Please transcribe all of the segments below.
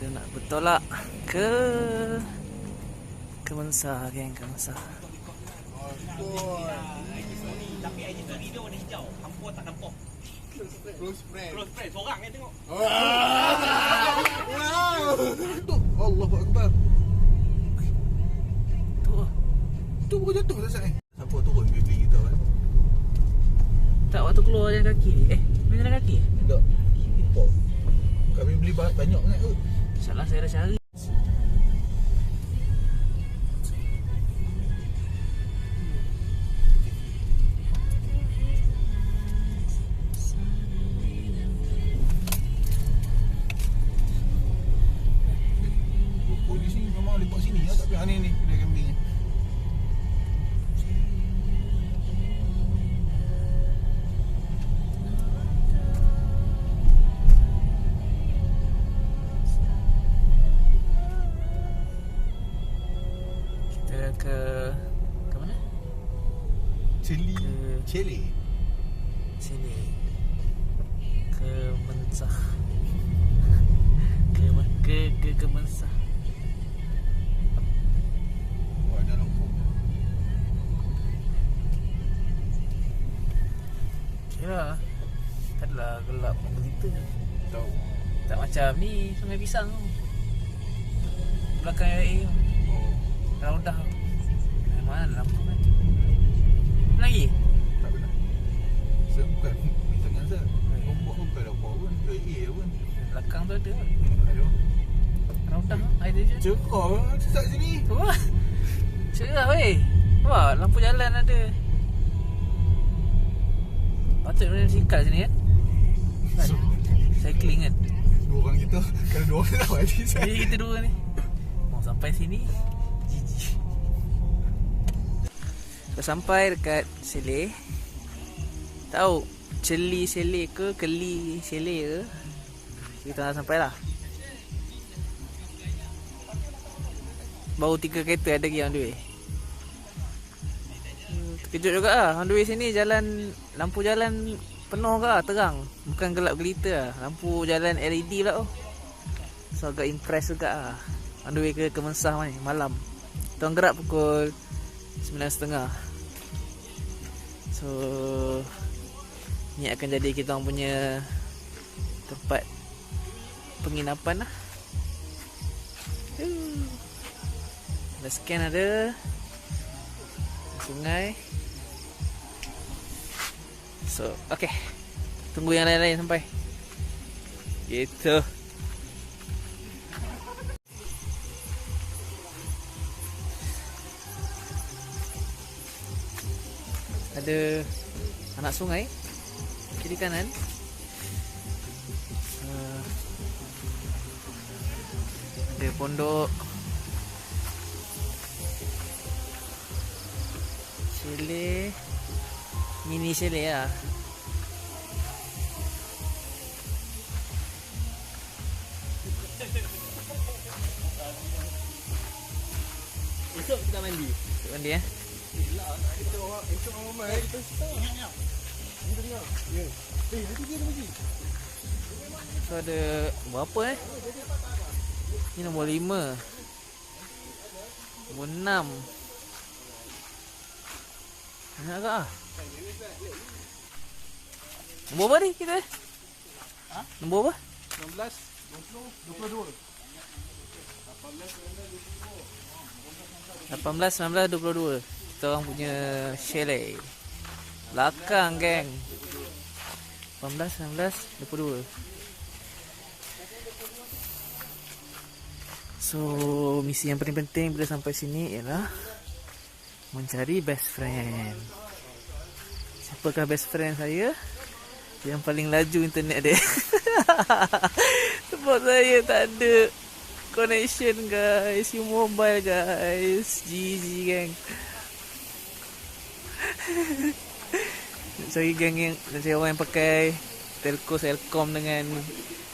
Kita nak bertolak ke Mensah, geng, ke Mensah. Tapi IG story dia warna hijau. Hampa tak nampak. Close friend. Seorang yang tengok. Wow. Allahu Akbar. Tu pun jatuh tak sat ni. Siapa turun baby kita kan? Tak, waktu keluar jalan kaki. Main jalan kaki? Tak. Apa? Kami beli banyak sangat kot. InsyaAllah saya dah cari. Polis ni memang lepak sini lah. Tak payah ni kedai kambing ni. Kita ke mana? Cili. Sini. Ke Mensah. Ke Mensah. Oh, ada lampu. Kira taklah gelap begitu. Tahu. Tak macam ni Sungai Pisang tu. Belakang air tu. Oh, Raudah tu. Mana lampu kan? Lagi? tak pernah. Saya bukan bintang Azhar. Nombor tu bukan apa pun. AA pun. Belakang tu ada. Ada. Raudah tu. Air dia je. Cekor lah sesat sini. Tu lah. Cerah weh. Wah, lampu jalan ada. Patut benda sikal sini kan? So, Cycling kan? dua orang kita. Kalau dua orang tak mati saya. Jadi kita dua ni. Mau sampai sini. GG. Dah sampai dekat Sele. Tahu Celi Sele ke Keli Sele ke? Kita dah sampai lah. Baru 3 kereta ada lagi on the way. Terkejut juga lah. On the way sini jalan, lampu jalan penuh ke lah, terang. Bukan gelap gelita lah. Lampu jalan LED pula tu. So agak impress juga lah. On the way ke Mensah ni malam. Tuan gerak pukul 9.30. So ni akan jadi kita orang punya tempat penginapan lah. Dah scan ada. Sungai. So okay, tunggu yang lain-lain sampai. Gitu. Ada anak sungai kiri kanan. Ada pondok Sele, mini Sele lah. Esok kita mandi. Mandi Esok orang main. Kita start. Ingat. Kita dengar. Ya. Nanti dia lagi. So ada berapa Ni nombor 5, nombor 6. Banyak agak lah. Nombor apa ni kita? Nombor apa? 16, 20, 22. 18, 19, 22. Kita orang punya chalet. Belakang geng. 18, 19, 22. So misi yang paling penting bila sampai sini ialah mencari best friend. Siapakah best friend saya? Yang paling laju internet dia. Sebab saya tak ada connection guys. U-Mobile guys. GG gang. Cari gang yang, cari orang yang pakai Telco Selcom dengan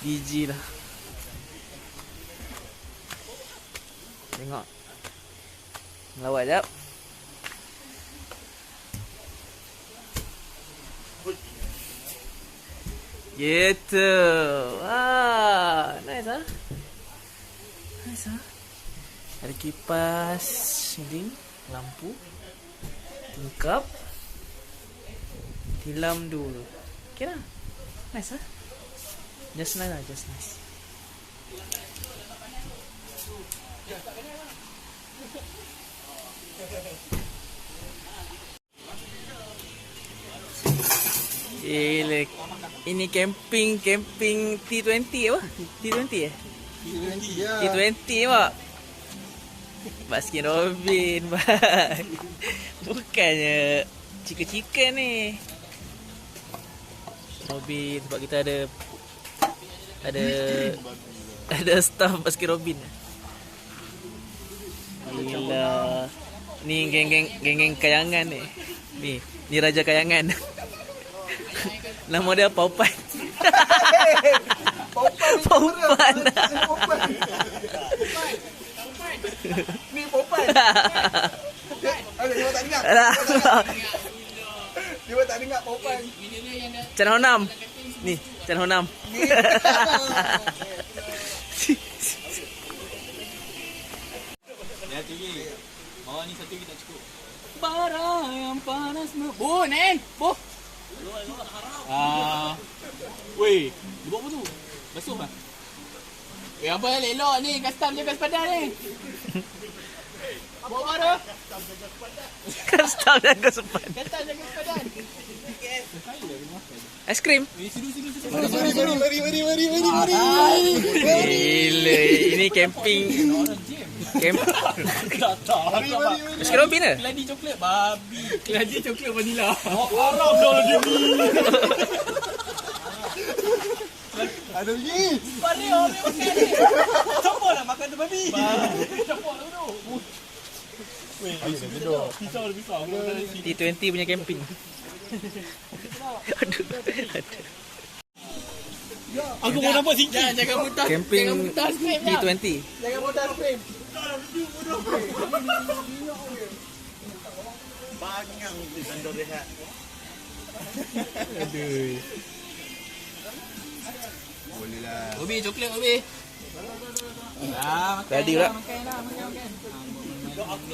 DG lah. Tengok. Melawat jap. Gitu. Wah, nice ah. Nice ha. Ada kipas ceiling, lampu, tingkap, tilam dulu. Okay lah. Nice ha. Just nice lah, just nice. Gila. Ini camping T20 apa? T20 eh? T20 pak. Baskin Robin bye. Bukannya chicken ni. Robin sebab kita ada staff Baskin Robin. Gila. Ni geng kayangan ni. Ni raja kayangan. Nama dia Paupan. Paupan. Ni Popan. Dia tak dengar. Dia tak dengar Popan. Chan Honam. Ni, Chan Honam. Dia tinggi. Bawah ni satu lagi tak cukup. Barang yang panas Bo, Nen! Bo! Weh, dia buat apa tu? Basuh lah? Eh, apa elok ni? Custom jaga sepadan ni. Bawa apa tu? Custom jaga sepan. Custom jaga sepadan. Aiskrim. Mari. Gila, ini camping. Baskin Robin ke? Keladi coklat babi. Keladi coklat vanila. Haram dah dia ni. Ada lagi. Balik orang makan ni. Siapa nak makan tu babi? Campur lah tu. Weh, pisau. T20 punya camping. Aduh. Aku mau nampak sikit. Jangan muntah. Camping Jangan muntah skrim lah. T20. Jangan muntah skrim. Bangang di sandor rehat. Aduh. Boleh lah. Ubi, coklat Ubi. Makan Tadi pula. Makan. Aku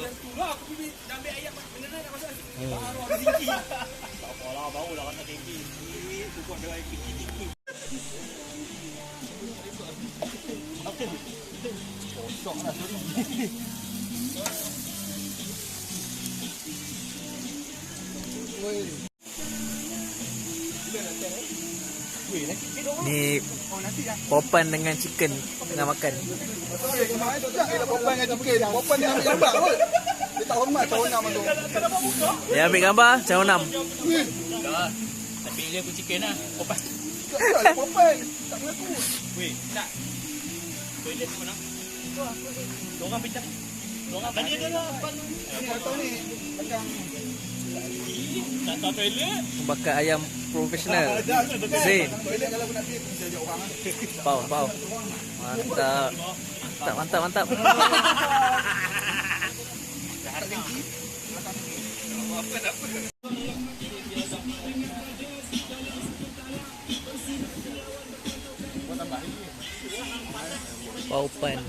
pergi dah ambil ayam beneran nak masak. Baru ada tinggi. Tak apalah, barulah rasa tinggi. Itu buat dia air tinggi. Kosong lah, sorry. Ni Popan dengan chicken tengah makan. Kemarin tu tak ada Popan dengan chicken. Popan dia ambil gambar kot. Dia tak hormat Cahon Nam tu. Dia ambil gambar Chan Honam. Dah. Tapi dia aku chicken lah. Popan. Tak ada Popan. Tak mengaku. Weh, tak. Toilet mana? Diorang pindah. Diorang tadi ada lah. Kau tahu ni macam Tak tahu toilet. Bakar ayam profesional. Zain. toilet kalau aku nak pergi bisa ajak orang ah. Pau. Mantap. Paupan.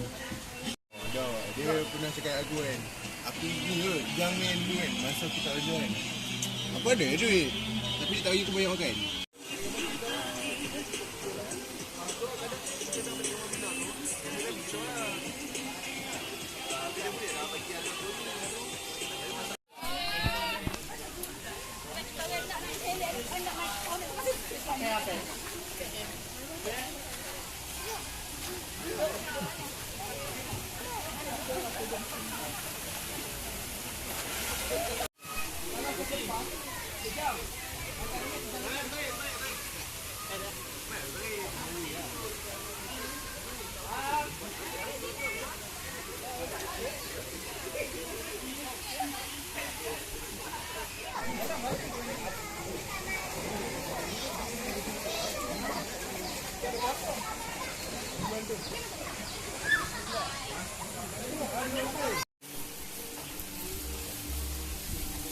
Dia pernah cakap aku kan, aku ni kot, jangan ni kan, masa aku tak ada kan. Aku ada duit, tapi dia tak bagi aku banyak makan.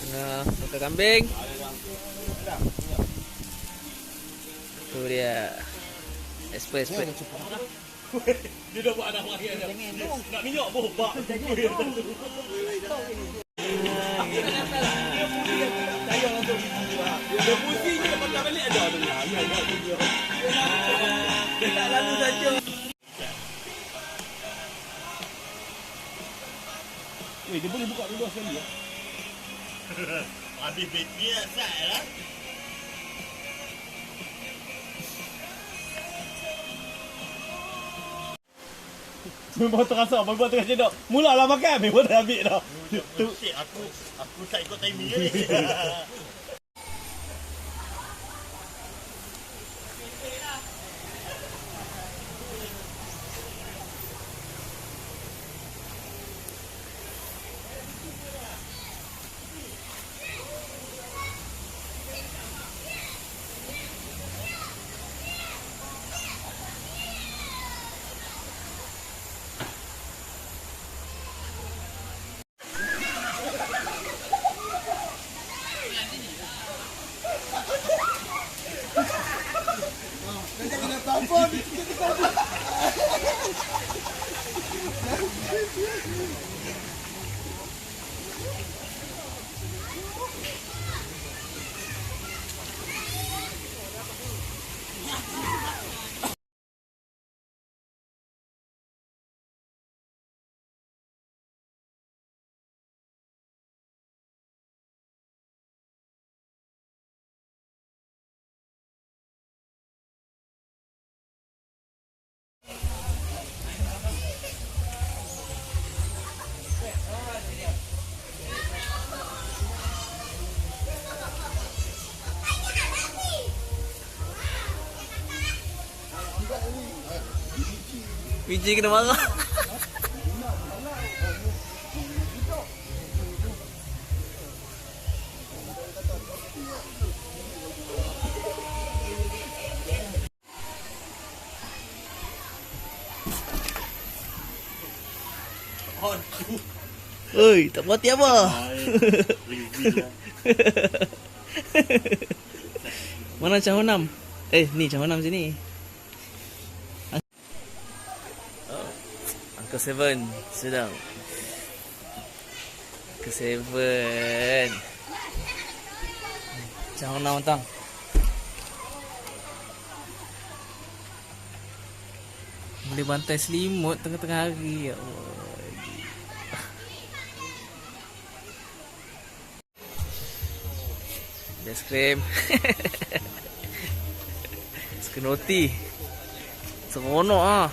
Tengah bakar kambing. Tu dia. Expert. Dia dah buat anak makan dah. Nak minyak pun bak. Sayang langsung. Dia pusing je patah balik ada tu. Dia tak lalu saja. Dia boleh buka dulu sekali ya. Habis bateri asal lah. Memang terasa apa buat tengah cedok. Mulalah makan memang dah ambil dah. Tu aku tak ikut timing ni. Biji kena marah. Oi, tak mati apa? Mana Cahonam? Ni Cahonam sini. Uncle Seven sedang. Uncle Seven. Cahonam tang. Boleh bantai selimut tengah-tengah hari. Ya Allah. Es krim. Skenoti. Seronok ah.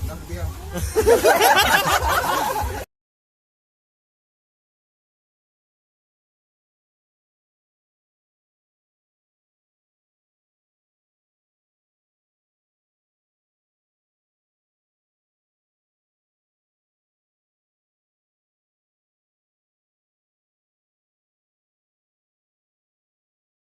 Nak dia.